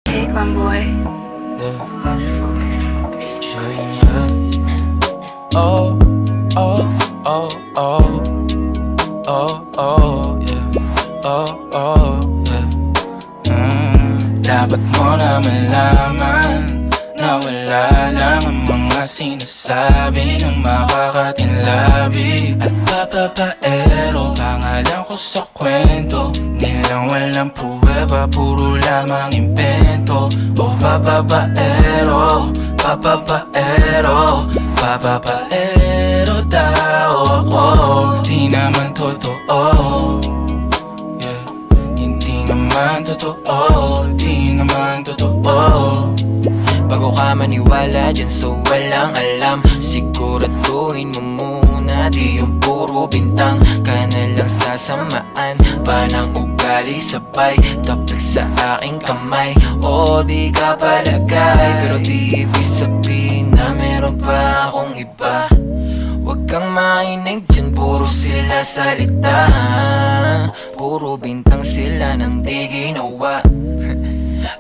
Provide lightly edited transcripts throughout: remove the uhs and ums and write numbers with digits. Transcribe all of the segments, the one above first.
Caitlin boy. Oh, oh, oh, oh, oh, oh, yeah. Oh, oh, yeah. Dapat mo na malaman na wala lang ang mga sinasabi ng makakatinlabi at papapaero. Pangalan ko sa kwento, nilang walang pruweba, puro lamang impento. Oh, papapaero, papapaero, papapaero daw ako. Di naman totoo, yeah. Hindi naman totoo, di naman totoo. Bago ka maniwala dyan so walang alam, siguraduhin mo muna di yung puro bintang ka na lang sasamaan pa ng ugali sabay tapik sa aking kamay. O di ka palagay pero di ibig sabihin na meron pa akong iba. Huwag kang makinig dyan, puro sila salita, puro bintang sila nang di ginawa.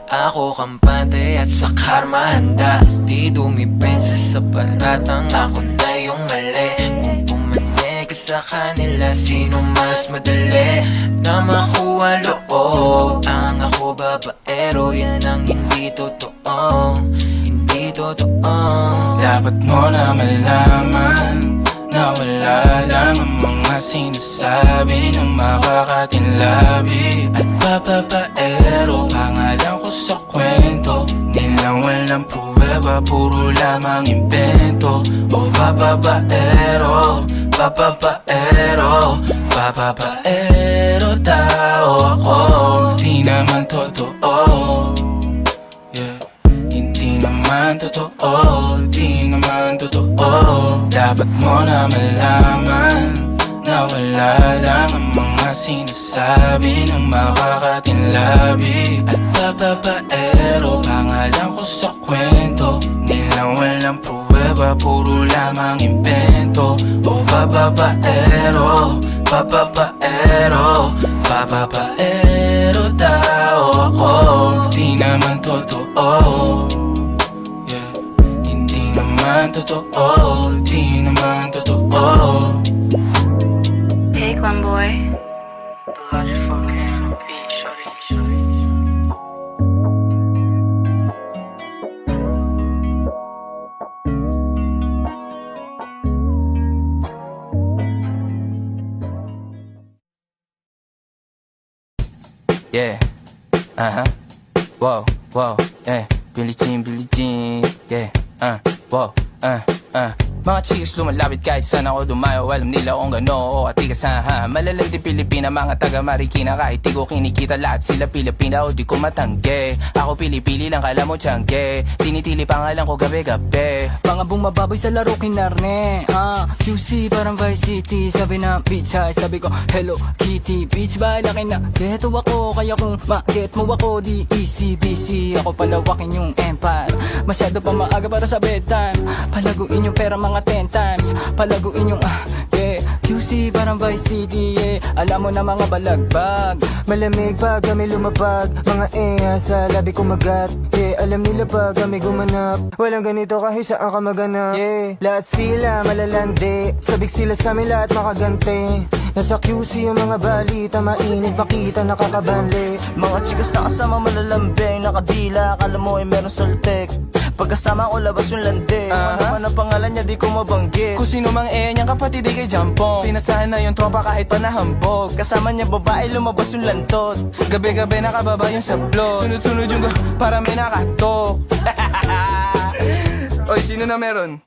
Ako kampante at sa karma handa, di dumipensa sa paratang ako na yung mali. Kung pumanig ka sa kanila, sino mas madali na makuha loob? Ang ako babaero, yan ang hindi hindi totoo, hindi totoo. Dapat mo na malaman na wala lang ang mga sinasabi ng makakatinlabi at papapaero. Pangalan ko sa kwento, nilang walang pruweba, puro lamang invento. O papapaero, papapaero, papapaero tao ako, di naman totoo. Yeah. Hindi naman totoo, di naman totoo. Dapat mo na malaman na wala lang ang mga sinasabi ng makakatinlabi at papapaero. Pangalan ko sa kwento, nilang walang pruweba, puro lamang invento. O papapaero, papapaero, papapaero tao ako, di naman totoo. Yeah. Hindi naman totoo, di naman totoo. Hey, Glenboy. Yeah, wow, wow, yeah, Billie Jean, yeah, wow, Mga chicks lumalapit kahit saan ako dumayo. Alam nila kung gano o katigasahan. Malalandi Pilipina, mga taga Marikina. Kahit di ko kinikita, lahat sila Pilipina o di ko matangge. Ako pili-pili lang, kala mo tiyangge. Tinitili pangalan ko gabi-gabi. Mga bumababoy sa laro kinarne. QC parang Vice City. Sabi na bitch hi, sabi ko Hello Kitty. Bitch ba laki na geto ako, kaya kung ma-get mo ako di easy busy. Ako palawakin yung empire, masyado pa maaga para sa bedtime. Palaguin yung pera mga 10 times. Palaguin yung yeah. QC parang Vice City, yeah. Alam mo na mga balagbag, malamig pag kami lumapag. Mga sa labi kumagat, yeah. Alam nila pag kami gumanap, walang ganito kahit saan ka maganap, yeah. Lahat sila malalandi, sabik sila sa amin lahat makagante. Nasa QC yung mga balita, mainit makita nakakabanli. Mga chikas na kasama malalambing, nakadila, akala mo ay meron saltek. Pagkasama ko labas yung lande, ano man ang pangalan niya di ko mabanggit. Kung sino mang niyang kapatid di kay Jampong. Pinasahan na yung tropa kahit pa nahambog. Kasama niya babae lumabas yung lantot. Gabi-gabi nakababa yung sablot. Sunod-sunod yung para may nakatok. Oy, sino na meron?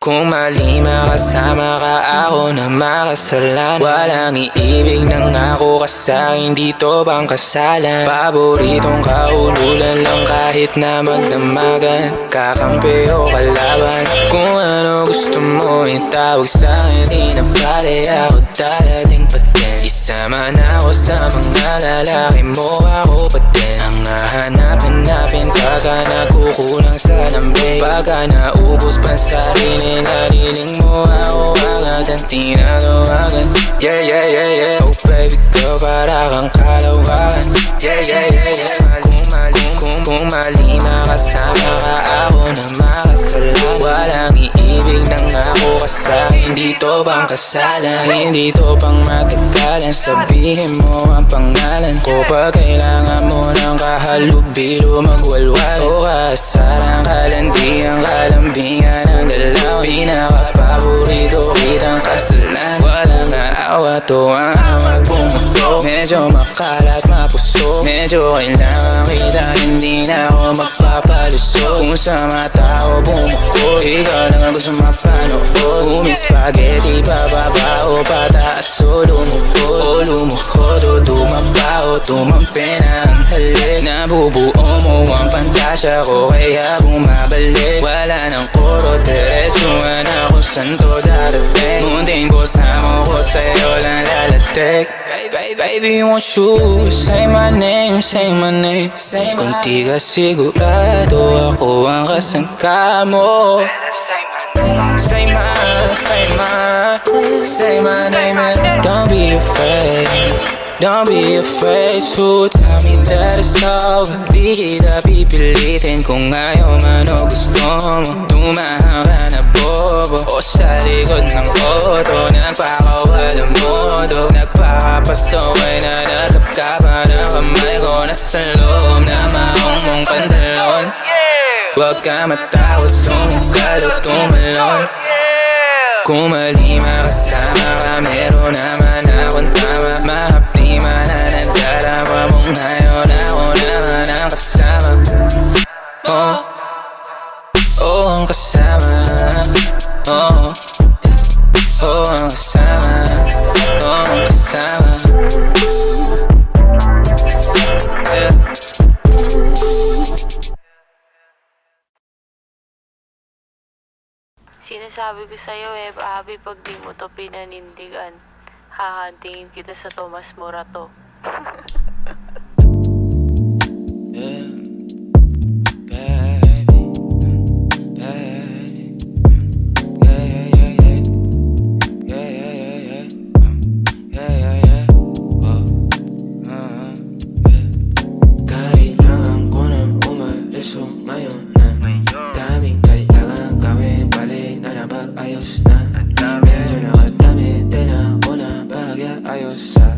Kung mali makasama ka, ako na makasalanan. Walang iibig ng ako ka sa'kin, dito bang kasalan? Paboritong kaululan lang kahit na magdamagan. Kakampi o kalaban, kung ano gusto mo itawag sa'kin. Di na pare ako dadating pa din. Isama na ako sa mga lalaki mo, ako pa din. Ang hahanapin pagka nagkukulang sa lambing. Pagka naubos pa sa rinig, haliling mo ako agad ang tinatawagan. Yeah, yeah, yeah, yeah. Oh baby girl, para kang kalawakan. Yeah, yeah, yeah, yeah. Kung mali makasama ka, ako na makasalanan. Walang iibig ng ako ka sa'kin, dito bang kasalan? Hindi to pang matagalan, sabihin mo ang pangalan ko. Pag kailangan mo ng kahalubilo, magwalwal o kasarang kalandiang kalambingan ng galaw. Pinakapaborito kitang kasalan, walang naawa to ang awat bumuto. Medyo makalat mapuso, medyo kailangan kita, hindi na ako magpapalusot. Kung sa mata ko bumuko, ikaw lang ang gusto mapanood. Kung spaghetti pababa o pataas o lumuhod, o lumuhod o dumaba o tumampi na ang halik. Nabubuo mo ang pantasya ko, kaya bumabalik. Wala nang kuro, diretsuhan ako saan to darating. Munting kusama ko sa'yo lang lalatik. Baby, won't you say my name, say my name. Kung di ka sigurado, ako ang kasangka mo. Say my name and don't be afraid. Don't be afraid to tell me that it's over. Di kita pipilitin kung ayaw man o gusto mo. Tumahan ka na bobo o sa likod ng auto, nagpakawalang modo. Nagpakapasto kay na nagkap ka pa Huwag ka matakot, sumugal o tumalon. Kung mali makasama ka, meron naman akong tama. Mahapdi man na nagdarama mong ngayon, ako naman ang kasama. Oh, oh ang kasama. Oh, oh ang kasama. Oh ang kasama. Yeah. Sinasabi ko sa'yo Abby, pag di mo to pinanindigan, hahantingin kita sa Tomas Morato. Kailangan ko nang umalis ngayon na daming kailangan gawin, balik na lang mag-ayos na. Medyo nakadamit din ako na bahagya, ayos sa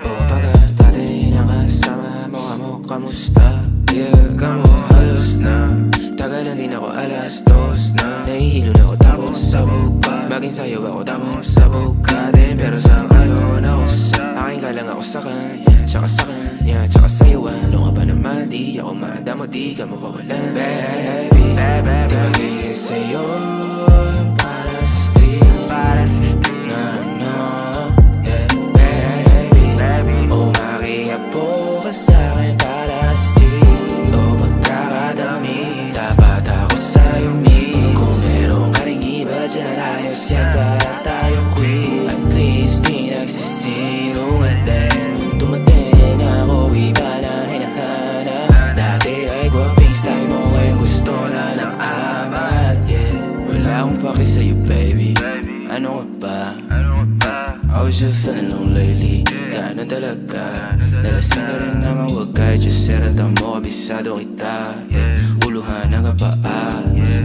umaga. Dati nakasama mo, kamo kamusta? Yeah, kamo halos na tagal na din ako, alas 2 na. Nahihilo na ako tapos sabog pa, maging sayo ako tapos sabog ka din. Pero sa ngayon ako sa akin ka lang, ako sa kanya, tsaka sa kanya, tsaka sa'yo. Ano ka ba naman, di ako madamo, di ka mawawalan. Baby, di magiging sa'yo yung para sa street. No, no, yeah, baby. Umakiapo ka sa'kin para sa street. O pagkakadami, dapat ako sa'yo meet. Kung meron ka rin iba dyan, ayos yan para tayo quit. At least di nagsisinungaling. Dumating ako, iba na hinahanap. Dati ay gwaping style mo, ngayon gusto na ng amat. Yeah, wala akong paki sa'yo baby. Ano ka ba? I was just feeling low lately. Gano'n talaga. Nalasing ka rin naman, wag kahit just seratan mo, kabisado kita. Yeah, uluhan na ka pa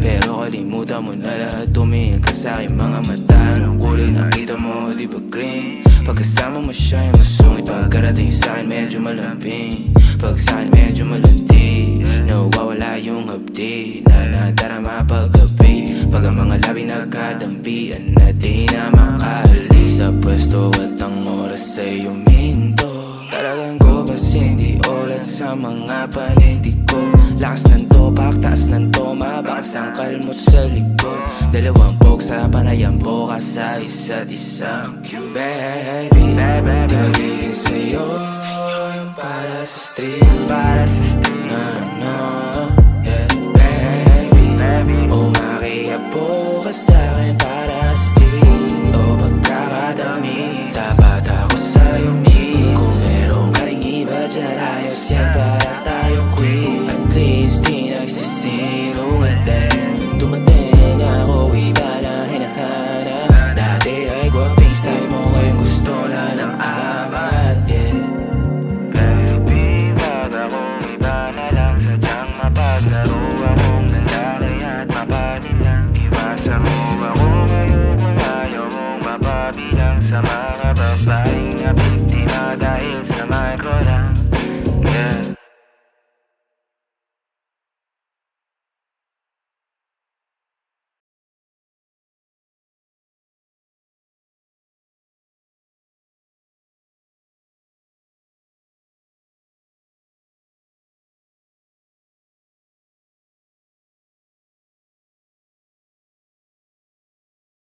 pero kalimutan mo na lahat. Tumingin ka sa'kin mga mata, ang kulay nakita mo, di ba green? Pagkasama mo siya yung masungit, pagkarating sa'kin medyo malambing. Pag sa'kin medyo malandi, nawawala yung hapdi na nadarama paggabi. Pag ang mga labi nagkadampian na di na makaalis sa pwesto at ang oras ay uminto. Talagang ko bas hindi ulat sa mga panindig ko. Lakas ng topak, taas ng toma, bakas ang kalmot sa likod. Dalawang pok sa panayang boka sa isa't isa. Baby, di magiging sa'yo yung para sa street. No, no, yeah, baby. Umakiapo ka sa'kin para sa street. O pagkakadami, dapat ako sa'yo meet. Kung meron ka rin iba dyan, ayos yan para